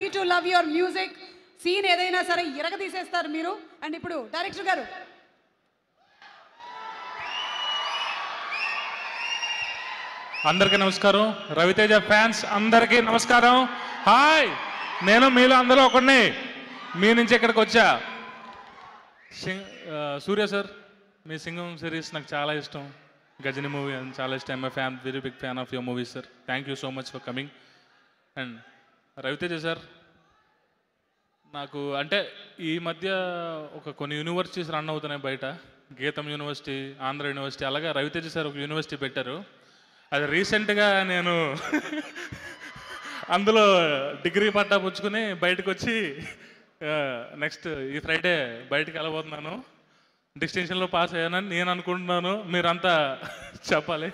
Lucky to love your music. Scene ఏదైనా సరే ఇరగ తీసేస్తారు మీరు. అండ్ ఇప్పుడు డైరెక్టర్ గారు. అందరికీ నమస్కారం. రవితేజ ఫ్యాన్స్ అందరికీ నమస్కారం. హాయ్, నేను మీలో అందరూ ఒకడిని. మీ నుంచి ఇక్కడికి వచ్చా. సూర్య సార్, మీ సింగం సిరీస్ నాకు చాలా ఇష్టం. గజని మూవీ అని చాలా ఇష్టం. I fan, very big fan of your movies sir. Thank you so much for coming. And Ravi Teja sir, నాకు అంటే ఈ మధ్య కొన్ని యూనివర్సిటీస్ రన్ అవుతున్నాయి బయట. గీతం యూనివర్సిటీ, ఆంధ్ర యూనివర్సిటీ, అలాగే రవితేజ సార్ ఒక యూనివర్సిటీ పెట్టారు. అది రీసెంట్గా నేను అందులో డిగ్రీ పట్టా పుచ్చుకుని బయటకు వచ్చి నెక్స్ట్ ఈ ఫ్రైడే బయటకు వెళ్ళబోతున్నాను. డిస్టింక్షన్లో పాస్ అయ్యానని నేను అనుకుంటున్నాను. మీరంతా చెప్పాలి.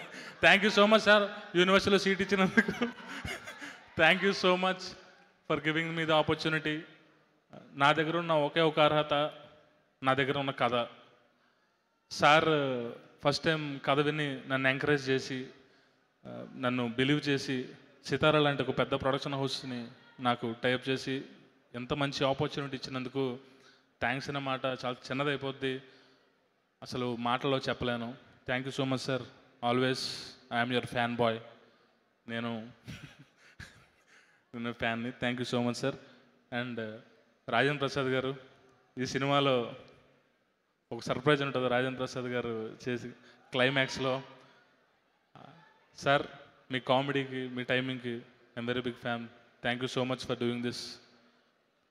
Thank you so much sir, యూనివర్సిటీలో సీట్ ఇచ్చినందుకు. Thank you so much for giving me the opportunity. నా దగ్గర ఉన్న ఒకే ఒక అర్హత, నా దగ్గర ఉన్న కథ. సార్ ఫస్ట్ టైం కథ విని నన్ను ఎంకరేజ్ చేసి, నన్ను బిలీవ్ చేసి, సితారా లాంటి ఒక పెద్ద ప్రొడక్షన్ హౌస్ని నాకు టైప్ చేసి ఎంత మంచి ఆపర్చునిటీ ఇచ్చినందుకు థ్యాంక్స్ అనే మాట చాలా చిన్నదైపోద్ది, అసలు మాటల్లో చెప్పలేను. Thank you so much sir. Always I'm your fan boy. నేను ఫ్యాన్ని. Thank you so much sir. And Rajendra Prasad garu, ఈ సినిమాలో ఒక సర్ప్రైజ్ ఉంటుంది రాజేంద్ర ప్రసాద్ గారు చేసి క్లైమాక్స్లో. సార్, మీ కామెడీకి, మీ టైమింగ్కి I'm very big fan. Thank you so much for doing this.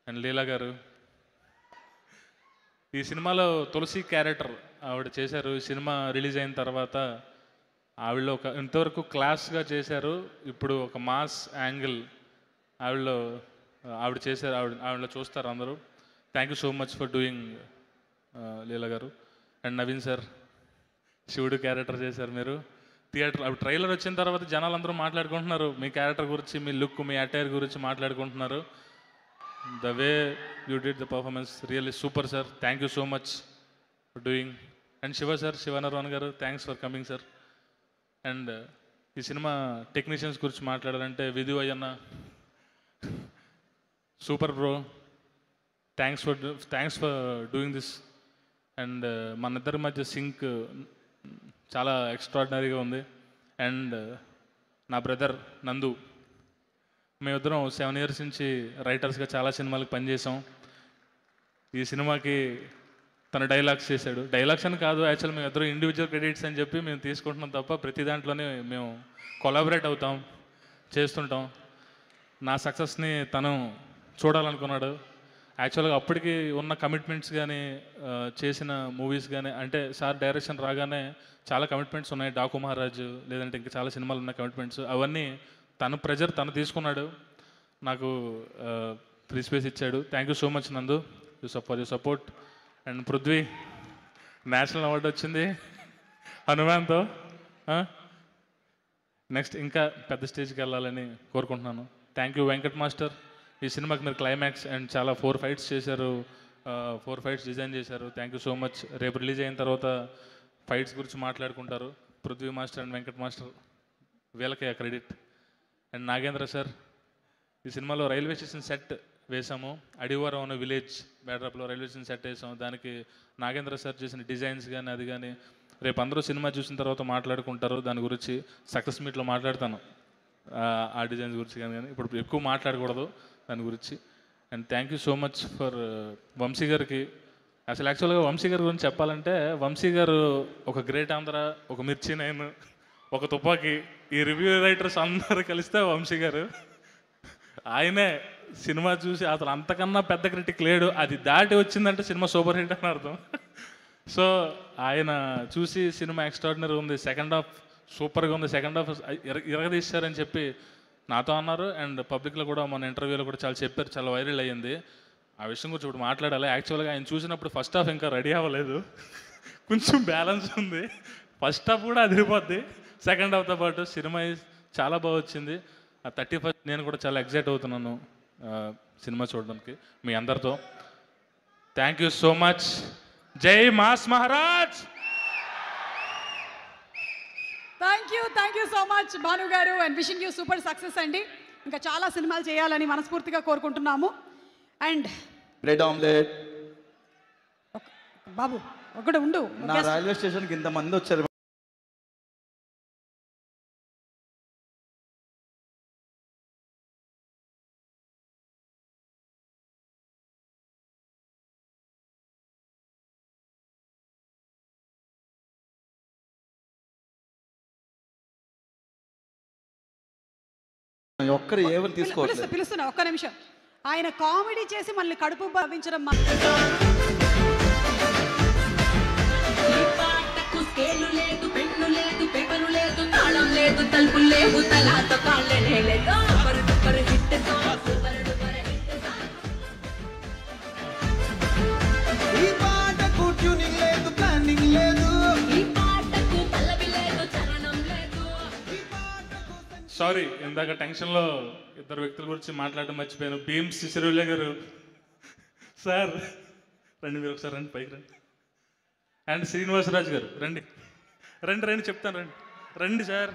And Leela garu, ఈ సినిమాలో తులసి క్యారెక్టర్ ఆవిడ చేశారు. ఈ సినిమా రిలీజ్ అయిన తర్వాత ఆవిడలో ఇంతవరకు క్లాస్గా చేశారు, ఇప్పుడు ఒక మాస్ యాంగిల్ ఆవిడ చేశారు. ఆవిడలో చూస్తారు అందరూ. Thank you so much for doing Leela garu. And Naveen sir, శివుడు క్యారెక్టర్ చేశారు మీరు. థియేటర్ ట్రైలర్ వచ్చిన తర్వాత జనాలు అందరూ మాట్లాడుకుంటున్నారు మీ క్యారెక్టర్ గురించి, మీ లుక్, మీ అటైర్ గురించి మాట్లాడుకుంటున్నారు. The way you did the performance really super sir. Thank you so much for doing. And Shiva sir, Shivanarvan garu, thanks for coming sir. And ఈ సినిమా టెక్నీషియన్స్ గురించి మాట్లాడాలంటే Vidhu Ayyanna, super bro, thanks for doing this. And మన ఇద్దరి మధ్య sync చాలా ఎక్స్ట్రాడినరీగా ఉంది. అండ్ నా బ్రదర్ నందు, మేమిద్దరం 7 years నుంచి రైటర్స్గా చాలా సినిమాలకు పనిచేసాం. ఈ సినిమాకి తన డైలాగ్స్ చేశాడు. డైలాగ్స్ అని కాదు, యాక్చువల్ మేము ఇద్దరు ఇండివిజువల్ క్రెడిట్స్ అని చెప్పి మేము తీసుకుంటున్నాం తప్ప ప్రతి దాంట్లోనే మేము కొలాబరేట్ అవుతాం, చేస్తుంటాం. నా సక్సెస్ని తను చూడాలనుకున్నాడు. యాక్చువల్గా అప్పటికి ఉన్న కమిట్మెంట్స్ కానీ, చేసిన మూవీస్ కానీ, అంటే సార్ డైరెక్షన్ రాగానే చాలా కమిట్మెంట్స్ ఉన్నాయి. డాకు మహారాజు, లేదంటే ఇంకా చాలా సినిమాలు ఉన్న కమిట్మెంట్స్, అవన్నీ తను ప్రెజర్ తను తీసుకున్నాడు, నాకు ఫ్రీ స్పేస్ ఇచ్చాడు. Thank you so much Nandu for your support. And Prithvi, national award వచ్చింది హనుమాన్తో. నెక్స్ట్ ఇంకా పెద్ద స్టేజ్కి వెళ్ళాలని కోరుకుంటున్నాను. Thank you Venkat master. ఈ సినిమాకి మీరు క్లైమాక్స్ అండ్ చాలా 4 fights చేశారు, 4 fights డిజైన్ చేశారు. Thank you so much. రేపు రిలీజ్ అయిన తర్వాత ఫైట్స్ గురించి మాట్లాడుకుంటారు Prithvi master and Venkat master, వీళ్ళకే క్రెడిట్. అండ్ నాగేంద్ర సార్, ఈ సినిమాలో రైల్వే స్టేషన్ సెట్ వేసాము. అడివారం అనే విలేజ్ బ్యాడ్రాప్లో రైల్వే స్టేషన్ సెట్ వేసాము. దానికి నాగేంద్ర సార్ చేసిన డిజైన్స్ కానీ అది కానీ రేపు అందరూ సినిమా చూసిన తర్వాత మాట్లాడుకుంటారు. దాని గురించి సక్సెస్ మీట్లో మాట్లాడతాను, ఆ డిజైన్స్ గురించి కానీ ఇప్పుడు ఎక్కువ మాట్లాడకూడదు దాని గురించి. And thank you so much for Vamsi గారికి. అసలు యాక్చువల్గా వంశీ గారి గురించి చెప్పాలంటే, వంశీ గారు ఒక గ్రేట్ ఆంధ్ర, ఒక మిర్చి 9, ఒక తుపాకీ, ఈ రివ్యూ రైటర్స్ అందరూ కలిస్తే వంశీ గారు. ఆయనే సినిమా చూసి అసలు అంతకన్నా పెద్ద క్రిటిక్ లేడు, అది దాటి వచ్చిందంటే సినిమా సూపర్ హిట్ అని అర్థం. సో ఆయన చూసి సినిమా ఎక్స్ట్రాడినరీ ఉంది, సెకండ్ హాఫ్ సూపర్గా ఉంది, సెకండ్ హాఫ్ ఇరగదీశారని చెప్పి నాతో అన్నారు. అండ్ పబ్లిక్లో కూడా మన ఇంటర్వ్యూలో కూడా చాలా చెప్పారు, చాలా వైరల్ అయ్యింది. ఆ విషయం గురించి ఇప్పుడు మాట్లాడాలి. యాక్చువల్గా ఆయన చూసినప్పుడు ఫస్ట్ హాఫ్ ఇంకా రెడీ అవ్వలేదు, కొంచెం బ్యాలెన్స్ ఉంది. ఫస్ట్ హాఫ్ కూడా అదిరిపోద్ది సెకండ్ హాఫ్తో పాటు. సినిమా చాలా బాగా వచ్చింది. 31st నేను కూడా చాలా ఎక్సైట్ అవుతున్నాను సినిమా చూడడానికి మీ అందరితో. Thank you so much. జై mass Maharaj. Thank you so much Bhanu garu. And wishing you super success అండి. ఇంకా చాలా సినిమాలు చేయాలని మనస్ఫూర్తిగా కోరుకుంటున్నాము. And bread omelette. బాబు ఒకటి ఉండు. నా రైల్వే స్టేషన్కి ఇంతమంది వచ్చారు. ఒక్కరు ఏమని తీసుకోవట్లేదు. పిలుస్తున్నా ఒక్క నిమిషం. ఆయన కామెడీ చేసి మళ్ళీ కడుపు భావించడం సారీ, ఇందాక టెన్షన్లో ఇద్దరు వ్యక్తుల గురించి మాట్లాడడం మర్చిపోయాను. భీమ్స్ సిసిరోలియా గారు సార్ రండి, మీరు ఒకసారి రండి, పైకి రండి. అండ్ శ్రీనివాసరాజు గారు రండి రండి రండి చెప్తాను, రండి రండి సార్.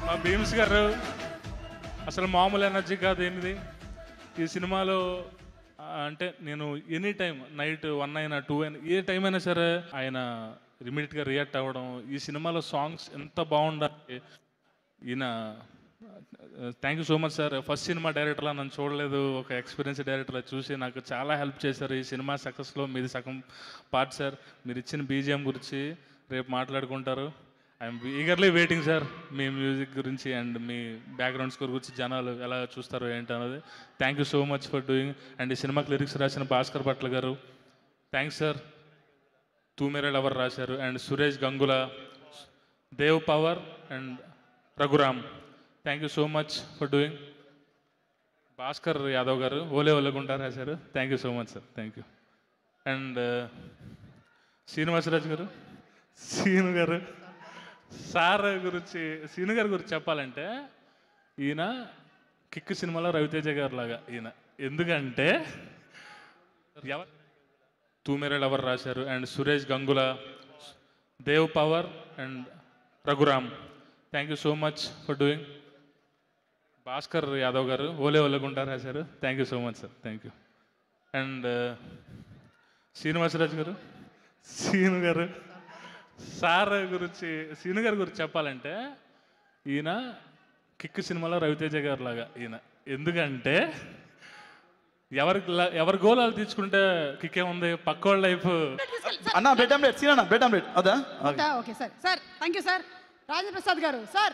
మా భీమ్స్ గారు అసలు మామూలు ఎనర్జీ కాదు. ఏంటిది ఈ సినిమాలో అంటే నేను ఎనీ టైం నైట్ 1 అయినా 2 అయినా ఏ టైం అయినా సరే ఆయన ఇమీడియట్గా రియాక్ట్ అవ్వడం. ఈ సినిమాలో సాంగ్స్ ఎంత బాగుండాలి. ఈయన thank you so much sir. First cinema డైరెక్టర్లా నన్ను చూడలేదు, ఒక ఎక్స్పీరియన్స్ డైరెక్టర్లా చూసి నాకు చాలా హెల్ప్ చేశారు. ఈ సినిమా సక్సెస్లో మీది సగం పార్ట్ సార్. మీరు ఇచ్చిన బీజిఎం గురించి రేపు మాట్లాడుకుంటారు. I'm eagerly waiting sir me music గురించి అండ్ మీ బ్యాక్గ్రౌండ్ స్కోర్ గురించి జనాలు ఎలా చూస్తారో ఏంటి అన్నది. Thank you so much for doing. And ఈ సినిమాకి లిరిక్స్ రాసిన భాస్కర్ భట్ల గారు thanks sir. Tu Mere lover రాశారు. And Suresh Gangula, Dev Pawar and Raghuram thank you so much for doing. Bhaskar Yadav గారు ఓలే ఓలే గుంటా రాశారు. Thank you so much sir, thank you. And Srinivasa Raju గారు, సీను గారు, సార్ గురించి సీను గారి గురించి చెప్పాలంటే ఈయన కిక్ సినిమాలో రవితేజ గారు లాగా ఈయన. ఎందుకంటే తూ మేరే లవర్ రాశారు. And Suresh Gangula, Dev Pawar and Raghuram thank you so much for doing. Bhaskar Yadav గారు ఓలే ఓలే గుంటా రాశారు. Thank you so much sir, thank you. And Srinivasa Raju గారు, సీను గారు, సార్ గురించి సీను గారి గురించి చెప్పాలంటే ఈయన కిక్ సినిమాలో రవితేజ గారు లాగా ఈయన. ఎందుకంటే ఎవరి గోళాలు తీర్చుకుంటే కిక్కే ఉంది, పక్క వాళ్ళ లైఫ్. అన్న బ్రెడ్ ఆమ్లెట్, సీన్ అన్న బ్రెడ్ ఆమ్లెట్ అదా? Okay sir. Sir thank you sir. Rajendra Prasad గారు సార్.